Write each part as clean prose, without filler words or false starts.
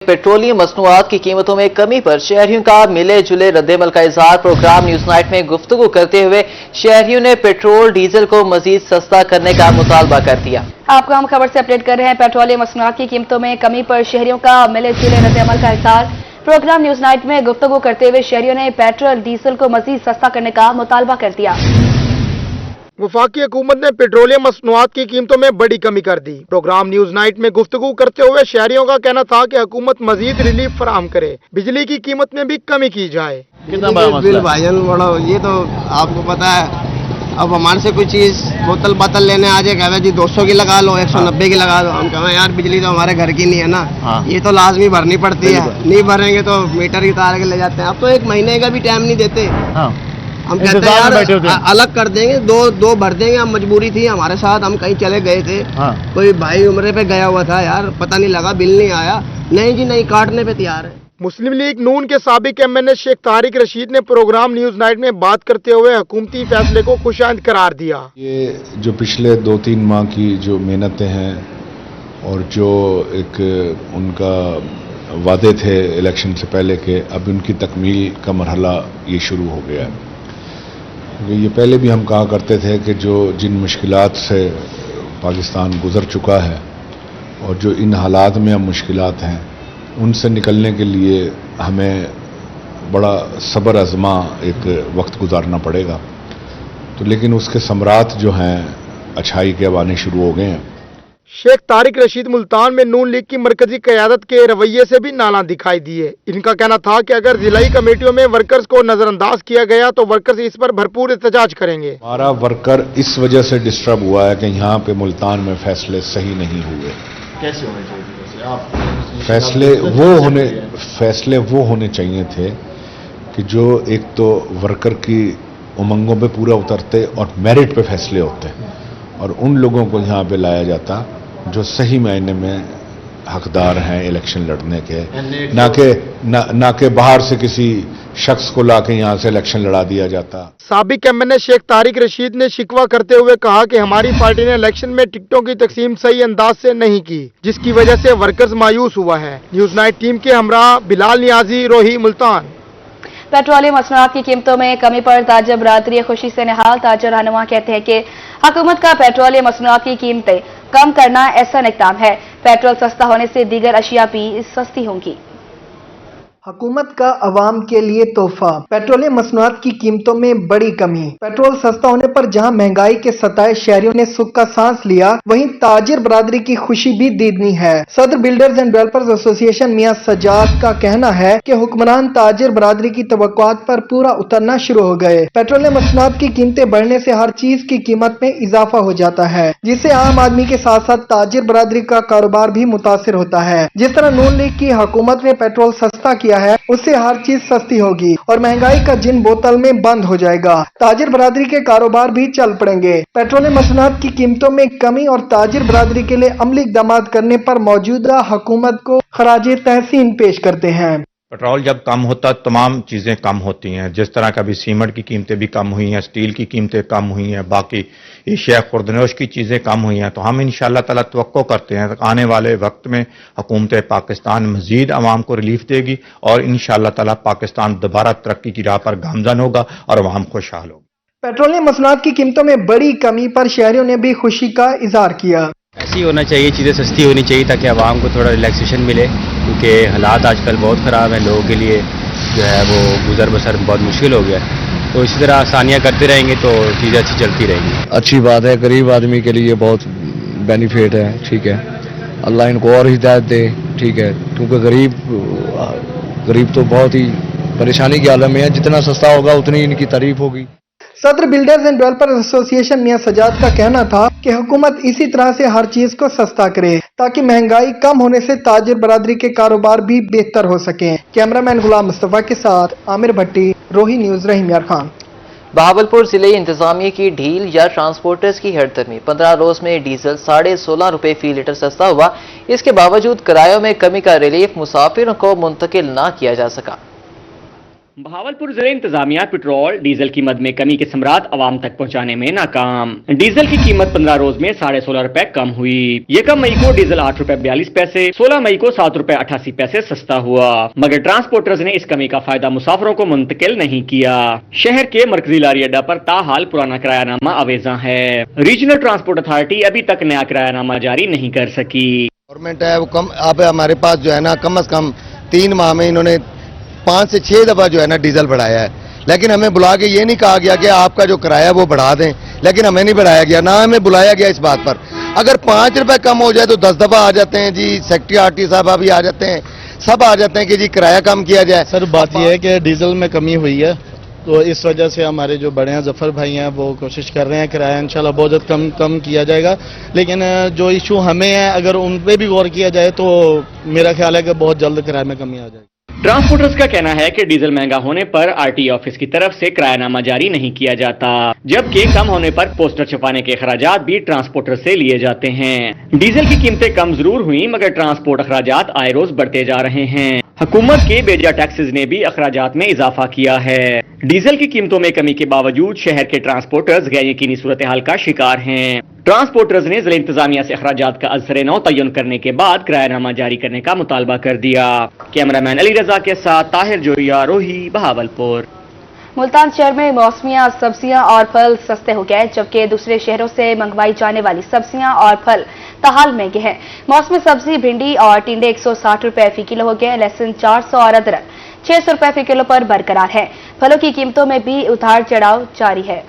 Petroleum मसनूआत की कीमतों में कमी पर शहरियों का मिले जुले रद्देमल का इजहार। प्रोग्राम न्यूज नाइट में गुफ्तगू करते हुए शहरियों ने पेट्रोल डीजल को मजीद सस्ता करने का मुतालबा कर दिया। आपको हम खबर से अपडेट कर रहे हैं। पेट्रोलियम मसनूआत की कीमतों में कमी पर शहरियों का मिले जुले रद्देमल का इजहार। प्रोग्राम न्यूज नाइट में गुफ्तगू करते हुए शहरियों ने पेट्रोल डीजल को मजीद सस्ता करने का मुतालबा कर दिया। वफाकी हुकूमत ने पेट्रोलियम मसनूआत की कीमतों में बड़ी कमी कर दी। प्रोग्राम न्यूज नाइट में गुफ्तगू करते हुए शहरियों का कहना था कि हुकूमत मजीद रिलीफ फराहम करे, बिजली की कीमत में भी कमी की जाए। कितना बिल भाईजान बड़ा, ये तो आपको पता है। अब हमारे से कोई चीज बोतल लेने आ जाए, कहवे जी 200 की लगा लो, 190 की लगा दो। हम कहें यार बिजली तो हमारे घर की नहीं है ना। हाँ। ये तो लाजमी भरनी पड़ती है, नहीं भरेंगे तो मीटर की तार के ले जाते हैं। अब तो एक महीने का भी टाइम नहीं देते। हाँ। हम कहते हैं यार अलग कर देंगे, दो भर देंगे। हम मजबूरी थी हमारे साथ, हम कहीं चले गए थे। हाँ। कोई भाई उम्रे पे गया हुआ था यार, पता नहीं लगा, बिल नहीं आया। नहीं जी नहीं, काटने पे तैयार है। मुस्लिम लीग नून के साबिक एमएनए शेख तारिक रशीद ने प्रोग्राम न्यूज नाइट में बात करते हुए हुकूमती फैसले को खुशाइंद करार दिया। ये जो पिछले 2-3 माह की जो मेहनतें हैं और जो एक उनका वादे थे इलेक्शन से पहले के, अब उनकी तकमील का मरहला ये शुरू हो गया है। ये पहले भी हम कहा करते थे कि जिन मुश्किलात से पाकिस्तान गुजर चुका है और जो इन हालात में अब मुश्किलात हैं, उनसे निकलने के लिए हमें बड़ा सब्र आज़मा एक वक्त गुजारना पड़ेगा। तो लेकिन उसके समरात जो हैं अच्छाई के अब आने शुरू हो गए हैं। शेख तारिक रशीद मुल्तान में नून लीग की मरकजी क़यादत के रवैये से भी नाला दिखाई दिए। इनका कहना था कि अगर जिलाई कमेटियों में वर्कर्स को नजरअंदाज किया गया तो वर्कर्स इस पर भरपूर एहतजाज करेंगे। हमारा वर्कर इस वजह से डिस्टर्ब हुआ है कि यहाँ पे मुल्तान में फैसले सही नहीं हुए। कैसे होने चाहिए? फैसले वो होने चाहिए थे कि जो एक तो वर्कर की उमंगों पे पूरा उतरते और मेरिट पे फैसले होते, और उन लोगों को यहाँ पे लाया जाता जो सही मायने में हकदार हैं इलेक्शन लड़ने के, ना कि बाहर से किसी शख्स को लाके यहाँ से इलेक्शन लड़ा दिया जाता। साबिक एमएनए शेख तारिक रशीद ने शिकवा करते हुए कहा कि हमारी पार्टी ने इलेक्शन में टिकटों की तकसीम सही अंदाज से नहीं की, जिसकी वजह से वर्कर्स मायूस हुआ है। न्यूज नाइट टीम के हमरा बिलाल नियाजी, रोही, मुल्तान। पेट्रोलियम मसनूआत की कीमतों में कमी पर ताजर बरादरी खुशी से निहाल। ताजर रहनुमा कहते हैं कि हुकूमत का पेट्रोलियम मसनूआत की कीमतें कम करना ऐसा इक़दाम है। पेट्रोल सस्ता होने से दीगर अशिया भी सस्ती होंगी। हुकूमत का अवाम के लिए तोहफा, पेट्रोलियम मसनूआत की कीमतों में बड़ी कमी। पेट्रोल सस्ता होने पर जहां महंगाई के सताए शहरियों ने सुख का सांस लिया, वहीं ताजिर बरादरी की खुशी भी दीदनी है। सदर बिल्डर्स एंड डेवलपर्स एसोसिएशन मियां सजाद का कहना है कि हुक्मरान ताजिर बरादरी की तवक्कुआत पर पूरा उतरना शुरू हो गए। पेट्रोलियम मसनूआत की कीमतें बढ़ने से हर चीज की कीमत में इजाफा हो जाता है, जिससे आम आदमी के साथ साथ ताजिर बरादरी का कारोबार भी मुतासिर होता है। जिस तरह नून लीग की हुकूमत ने पेट्रोल सस्ता किया है, उससे हर चीज सस्ती होगी और महंगाई का जिन बोतल में बंद हो जाएगा। ताजिर बरादरी के कारोबार भी चल पड़ेंगे। पेट्रोलियम मसनूआत की कीमतों में कमी और ताजिर बरादरी के लिए अमली इक़दाम करने पर मौजूदा हुकूमत को खराजे तहसीन पेश करते हैं। पेट्रोल जब कम होता तमाम चीज़ें कम होती हैं। जिस तरह का भी सीमेंट की कीमतें भी कम हुई हैं, स्टील की कीमतें कम हुई हैं, बाकी एशिया खुर्दनोश की चीज़ें कम हुई हैं। तो हम इंशाअल्लाह ताला तवक्को करते हैं आने वाले वक्त में हुकूमत पाकिस्तान मज़ीद आवाम को रिलीफ देगी और इंशाअल्लाह ताला पाकिस्तान दोबारा तरक्की की राह पर गामजन होगा और आवाम खुशहाल होगी। पेट्रोलियम मसनूआत की कीमतों में बड़ी कमी पर शहरियों ने भी खुशी का इजहार किया। ऐसी होना चाहिए, चीज़ें सस्ती होनी चाहिए ताकि आवाम को थोड़ा रिलैक्सेशन मिले, क्योंकि हालात आजकल बहुत ख़राब हैं। लोगों के लिए जो है वो गुजर बसर बहुत मुश्किल हो गया है। तो इसी तरह आसानियाँ करते रहेंगे तो चीज़ें अच्छी चलती रहेंगी। अच्छी बात है, गरीब आदमी के लिए बहुत बेनिफिट है। ठीक है, अल्लाह इनको और हिदायत दे। ठीक है, क्योंकि गरीब तो बहुत ही परेशानी के आलम में है। जितना सस्ता होगा उतनी इनकी तारीफ होगी। सदर बिल्डर्स एंड डेवलपर्स एसोसिएशन मियां सजाद का कहना था कि हुकूमत इसी तरह से हर चीज को सस्ता करे ताकि महंगाई कम होने से ताजिर बरादरी के कारोबार भी बेहतर हो सके। कैमरामैन गुलाम मुस्तफा के साथ आमिर भट्टी, रोही न्यूज, रहीम यार खान। बहावलपुर जिले इंतजामिया की ढील या ट्रांसपोर्टर्स की हड़ताल में 15 रोज में डीजल 16.5 रुपए फी लीटर सस्ता हुआ। इसके बावजूद किरायों में कमी का रिलीफ मुसाफिरों को मुंतकिल न किया जा सका। बहावलपुर जिले इंतजामिया पेट्रोल डीजल कीमत में कमी के समरात आवाम तक पहुंचाने में नाकाम। डीजल की कीमत 15 रोज में 16.5 रुपए कम हुई। 1 मई को डीजल 8 रुपए 42 पैसे, 16 मई को 7 रुपए 88 पैसे सस्ता हुआ, मगर ट्रांसपोर्टर्स ने इस कमी का फायदा मुसाफिरों को मुंतकिल नहीं किया। शहर के मरकजी लारी अड्डा पर ताहाल पुराना किरायानामा अवेजा है। रीजनल ट्रांसपोर्ट अथॉरिटी अभी तक नया किरायानामा जारी नहीं कर सकी। गवर्नमेंट है वो कम, अब हमारे पास जो है ना कम से कम 3 माह में इन्होंने 5 से 6 दफा जो है ना डीजल बढ़ाया है, लेकिन हमें बुला के ये नहीं कहा गया कि आपका जो किराया वो बढ़ा दें, लेकिन हमें नहीं बढ़ाया गया, ना हमें बुलाया गया इस बात पर। अगर 5 रुपए कम हो जाए तो 10 दफा आ जाते हैं जी, सेक्रेटरी आरटी साहब अभी आ जाते हैं, सब आ जाते हैं कि जी किराया कम किया जाए। सर बात यह है कि डीजल में कमी हुई है, तो इस वजह से हमारे जो बड़े हैं जफर भाई हैं वो कोशिश कर रहे हैं किराया इंशाल्लाह बहुत जल्द कम किया जाएगा, लेकिन जो इशू हमें है अगर उन पे भी गौर किया जाए तो मेरा ख्याल है कि बहुत जल्द किराए में कमी आ जाएगी। ट्रांसपोर्टर्स का कहना है कि डीजल महंगा होने पर आरटीए ऑफिस की तरफ से किरायानामा जारी नहीं किया जाता, जबकि कम होने पर पोस्टर छपाने के अखराजात भी ट्रांसपोर्टर से लिए जाते हैं। डीजल की कीमतें कम जरूर हुई, मगर ट्रांसपोर्ट अखराजात आए रोज बढ़ते जा रहे हैं। हुकूमत के बेजा टैक्सेस ने भी अखराजात में इजाफा किया है। डीजल की कीमतों में कमी के बावजूद शहर के ट्रांसपोर्टर्स गैर यकीनी सूरत हाल का शिकार हैं। ट्रांसपोर्टर्स ने जिला इंतजामिया से अखराजात का अज़्र-ए-नौ तयन करने के बाद किरायानामा जारी करने का मुतालबा कर दिया। कैमरामैन अली रजा के साथ ताहिर जोया, रोही, बहावलपुर। मुल्तान शहर में मौसमियां सब्जियां और फल सस्ते हो गए, जबकि दूसरे शहरों से मंगवाई जाने वाली सब्जियां और फल ताहाल महंगे हैं। मौसमी सब्जी भिंडी और टिंडे 160 रुपए फी किलो हो गए, लहसुन 400 और अदरक 600 रुपए फी किलो पर बरकरार है। फलों की कीमतों में भी उतार चढ़ाव जारी है।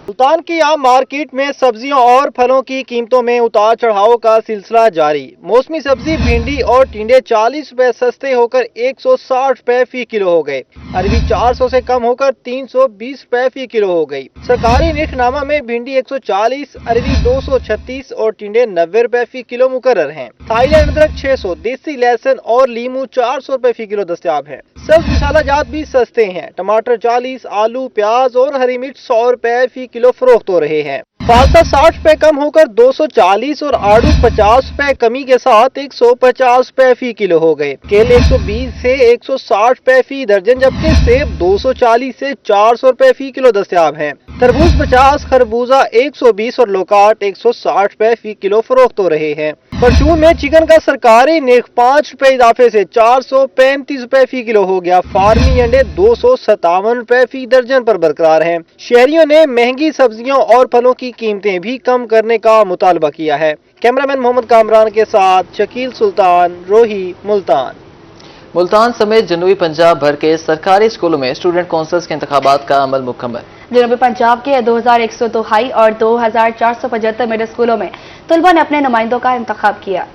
सुल्तान की आम मार्केट में सब्जियों और फलों की कीमतों में उतार चढ़ाव का सिलसिला जारी। मौसमी सब्जी भिंडी और टिंडे 40 रुपए सस्ते होकर 160 रुपए फी किलो हो गए। अरबी 400 से कम होकर 320 रुपए फी किलो हो गई। सरकारी निर्खनामा में भिंडी 140, अरबी 236 और टिंडे 90 रुपए फी किलो मुकर्रर हैं। थाईलैंड अदरक 600, देसी लहसुन और लीमू 400 रुपए फी किलो दस्तयाब है। सब्ज मसाला जात भी सस्ते हैं। टमाटर 40, आलू, प्याज और हरी मिर्च 100 रुपए फी किलो फरोख्त हो रहे हैं। पास्ता 60 रुपए कम होकर 240 और आड़ू 50 रुपए कमी के साथ 150 रुपए फी किलो हो गए। केले 120 से 160 रुपए फी दर्जन, जबकि सेब 240 से 400 रुपए फी किलो दस्तयाब हैं। तरबूज 50, खरबूजा 120 और लोकाट 160 रुपए फी किलो फरोख्त हो रहे हैं। परचून में चिकन का सरकारी निर्ख 5 रुपए इजाफे से 435 रुपए फी किलो हो गया। फार्मी अंडे 257 रुपए फी दर्जन पर बरकरार हैं। शहरियों ने महंगी सब्जियों और फलों की कीमतें भी कम करने का मुतालबा किया है। कैमरामैन मोहम्मद कामरान के साथ शकील सुल्तान, रोही, मुल्तान। मुल्तान समेत जनूबी पंजाब भर के सरकारी स्कूलों में स्टूडेंट काउंसिल्स के इंतखाबात का अमल मुकम्मल। जनूबी पंजाब के 2102 हाई और 2475 मिडिल स्कूलों में तलबा ने अपने नुमाइंदों का इंतखाब किया।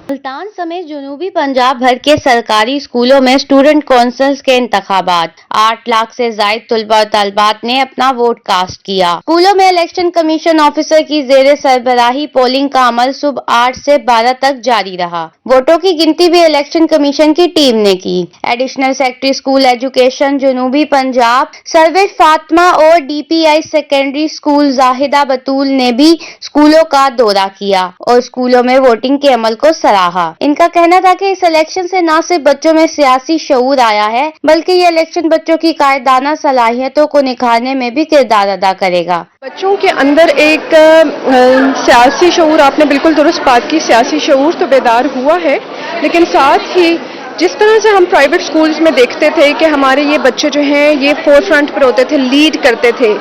मुल्तान समेत जनूबी पंजाब भर के सरकारी स्कूलों में स्टूडेंट काउंसिल्स के इंतखाबात 8 लाख से जायद तलबा और तलबात ने अपना वोट कास्ट किया। स्कूलों में इलेक्शन कमीशन ऑफिसर की जेर सरबराही पोलिंग का अमल सुबह 8 से 12 तक जारी रहा। वोटों की गिनती भी इलेक्शन कमीशन की टीम ने की। एडिशनल सेक्रेटरी स्कूल एजुकेशन जनूबी पंजाब सरवेज फातिमा और DPI सेकेंडरी स्कूल जाहिदा बतूल ने भी स्कूलों का दौरा किया और स्कूलों में वोटिंग के अमल को सराहा। इनका कहना था कि इस इलेक्शन से न सिर्फ बच्चों में सियासी शऊर आया है, बल्कि ये इलेक्शन बच्चों की कायदाना सलाहियतों को निखारने में भी किरदार अदा करेगा। बच्चों के अंदर एक सियासी शऊर, आपने बिल्कुल दुरुस्त बात की, सियासी शऊर तो बेदार हुआ है, लेकिन साथ ही जिस तरह से हम प्राइवेट स्कूल्स में देखते थे कि हमारे ये बच्चे जो हैं ये फोर फ्रंट पर होते थे, लीड करते थे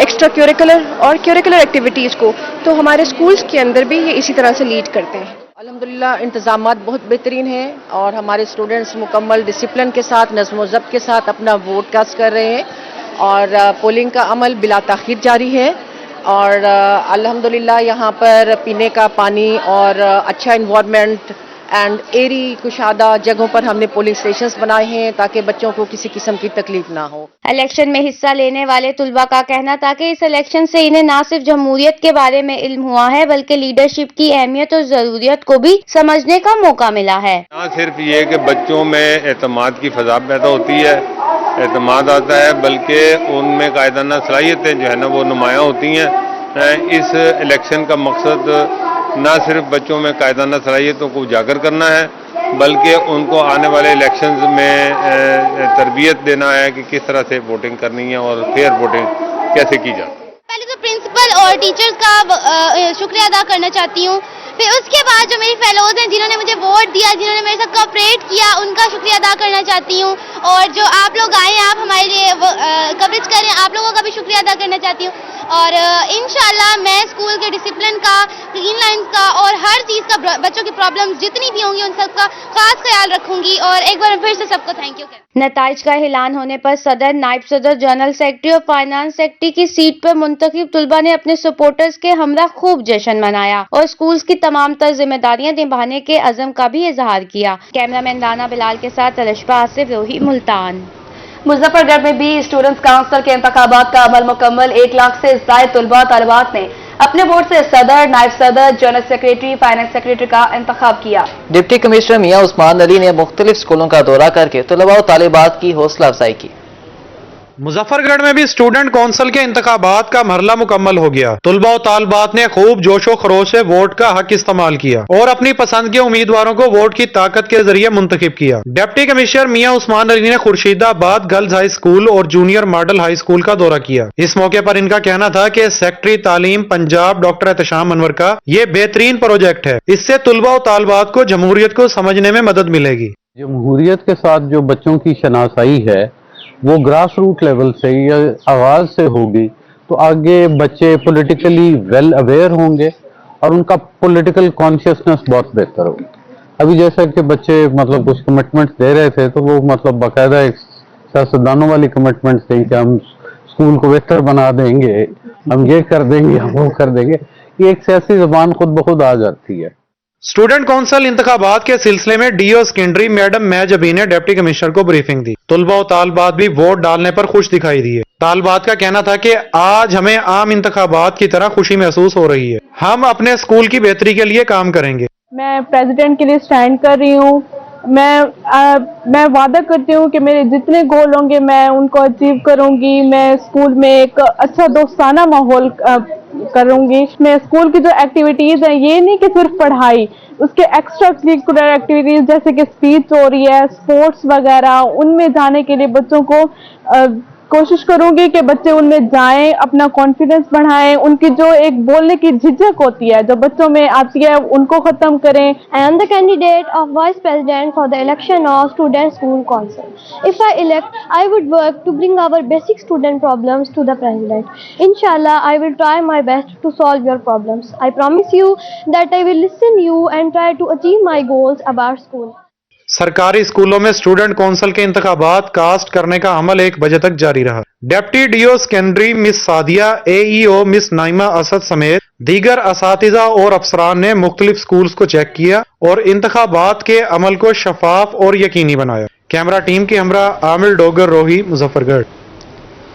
एक्स्ट्रा क्यूरिकुलर और क्यूरिकुलर एक्टिविटीज़ को, तो हमारे स्कूल्स के अंदर भी ये इसी तरह से लीड करते हैं। अल्हम्दुलिल्लाह इंतज़ामात बहुत बेहतरीन हैं और हमारे स्टूडेंट्स मुकम्मल डिसिप्लिन के साथ, नज़्म व ज़ब्त के साथ अपना वोट कास्ट कर रहे हैं और पोलिंग का अमल बिला ताख़ीर जारी है। और अल्हम्दुलिल्लाह यहाँ पर पीने का पानी और अच्छा इन्वायरमेंट एंड एरी कुशादा जगहों पर हमने पोलिंग स्टेशंस बनाए हैं ताकि बच्चों को किसी किस्म की तकलीफ ना हो। इलेक्शन में हिस्सा लेने वाले तुलबा का कहना था कि इस इलेक्शन से इन्हें न सिर्फ जमहूरियत के बारे में इल्म हुआ है, बल्कि लीडरशिप की अहमियत और जरूरियत को भी समझने का मौका मिला है। न सिर्फ ये कि बच्चों में एतमाद की फजा पैदा होती है, एतमाद आता है, बल्कि उनमें कायदाना सलाहियतें जो है ना वो नुमायाँ होती हैं। इस इलेक्शन का मकसद न सिर्फ बच्चों में कायदाना सलाहियतों को उजागर करना है, बल्कि उनको आने वाले इलेक्शंस में तरबियत देना है कि किस तरह से वोटिंग करनी है और फेयर वोटिंग कैसे की जाए। पहले तो प्रिंसिपल और टीचर्स का शुक्रिया अदा करना चाहती हूँ, फिर उसके बाद जो मेरी फेलोज हैं जिन्होंने मुझे वोट दिया, जिन्होंने मेरे साथ कोऑपरेट किया, उनका शुक्रिया अदा करना चाहती हूँ। और जो आप लोग आए हैं, आप हमारे लिए कवरेज कर रहे हैं, आप लोगों का भी शुक्रिया अदा करना चाहती हूँ। और इंशाल्लाह मैं स्कूल के डिसिप्लिन का, क्लीन लाइन्स का और हर चीज़ का, बच्चों की प्रॉब्लम्स जितनी भी होंगी उन सबका खास ख्याल रखूंगी। और एक बार फिर से सबको थैंक यू। नताइज का ऐलान होने पर सदर, नायब सदर, जनरल सेक्रेटरी और फाइनेंस सेक्रेटरी की सीट पर मुंतखब तलबा ने अपने सपोर्टर्स के हमरा खूब जश्न मनाया और स्कूल्स की तमाम तर जिम्मेदारियां निभाने के अज़म का भी इजहार किया। कैमरामैन राना बिलाल के साथ तलशबा आसिफ, रोही, मुल्तान। मुजफ्फरगढ़ में भी स्टूडेंट्स काउंसिल के इंतखाबात का अमल मुकम्मल। 1 लाख से ज़ायद तलबा तालिबात ने अपने वोट से सदर, नायब सदर, जनरल सेक्रेटरी, फाइनेंस सेक्रेटरी का इंतखाब किया। डिप्टी कमिश्नर मियां उस्मान अली ने मुख्तलिफ स्कूलों का दौरा करके तलबा और तालिबात की हौसला अफजाई की। मुजफ्फरगढ़ में भी स्टूडेंट कौंसिल के इंतखाबात का मरहला मुकम्मल हो गया। तलबा और तालिबात ने खूब जोशो खरोश से वोट का हक इस्तेमाल किया और अपनी पसंद के उम्मीदवारों को वोट की ताकत के जरिए मुंतखब किया। डिप्टी कमिश्नर मियां उस्मान अली ने खुर्शीदाबाद गर्ल्स हाई स्कूल और जूनियर मॉडल हाई स्कूल का दौरा किया। इस मौके पर इनका कहना था कि सेक्रेटरी तालीम पंजाब डॉक्टर एहतशाम अनवर का ये बेहतरीन प्रोजेक्ट है, इससे तलबा और तालिबात को जमहूरियत को समझने में मदद मिलेगी। जमहूरियत के साथ जो बच्चों की शनासाई है वो ग्रास रूट लेवल से या आवाज से होगी तो आगे बच्चे पॉलिटिकली वेल अवेयर होंगे और उनका पॉलिटिकल कॉन्शियसनेस बहुत बेहतर होगी। अभी जैसा कि बच्चे मतलब कुछ कमिटमेंट्स दे रहे थे तो वो मतलब बाकायदा एक सियासतदानों वाली कमिटमेंट्स थे कि हम स्कूल को बेहतर बना देंगे, हम ये कर देंगे, हम वो कर देंगे। ये एक सियासी जबान खुद ब खुद आ जाती है। स्टूडेंट काउंसिल इंतखाबात के सिलसिले में डीओ सेकेंडरी मैडम मैजबी ने डिप्टी कमिश्नर को ब्रीफिंग दी। तलबा और तालिबात भी वोट डालने पर खुश दिखाई दिए। तालिबात का कहना था कि आज हमें आम इंतखाबात की तरह खुशी महसूस हो रही है, हम अपने स्कूल की बेहतरी के लिए काम करेंगे। मैं प्रेसिडेंट के लिए स्टैंड कर रही हूँ। मैं वादा करती हूँ कि मेरे जितने गोल होंगे मैं उनको अचीव करूँगी। मैं स्कूल में एक अच्छा दोस्ताना माहौल करूँगी। मैं स्कूल की जो एक्टिविटीज़ हैं, ये नहीं कि सिर्फ पढ़ाई, उसके एक्स्ट्रा करिकुलर एक्टिविटीज़ जैसे कि स्पीच हो रही है, स्पोर्ट्स वगैरह, उनमें जाने के लिए बच्चों को कोशिश करूंगी कि बच्चे उनमें जाएं, अपना कॉन्फिडेंस बढ़ाएं, उनकी जो एक बोलने की झिझक होती है जो बच्चों में आती है उनको खत्म करें। I am the candidate of Vice President for the election of Student School Council. If I elect, I would work to bring our basic student problems to the President. Inshallah, I will try my best to solve your problems. I promise you that I will listen you and try to achieve my goals about school. सरकारी स्कूलों में student council के इंतखाबात cast करने का अमल 1 बजे तक जारी रहा। Deputy DO secondary miss Sadia, AEO miss Naima Asad समेत दीगर असातिज़ा और अफसरान ने मुख्तलिफ स्कूल्स को चेक किया और इंतखाबात के अमल को शफाफ और यकीनी बनाया। कैमरा टीम के हमरा आमिर डोगर, रोही, मुजफ्फरगढ़।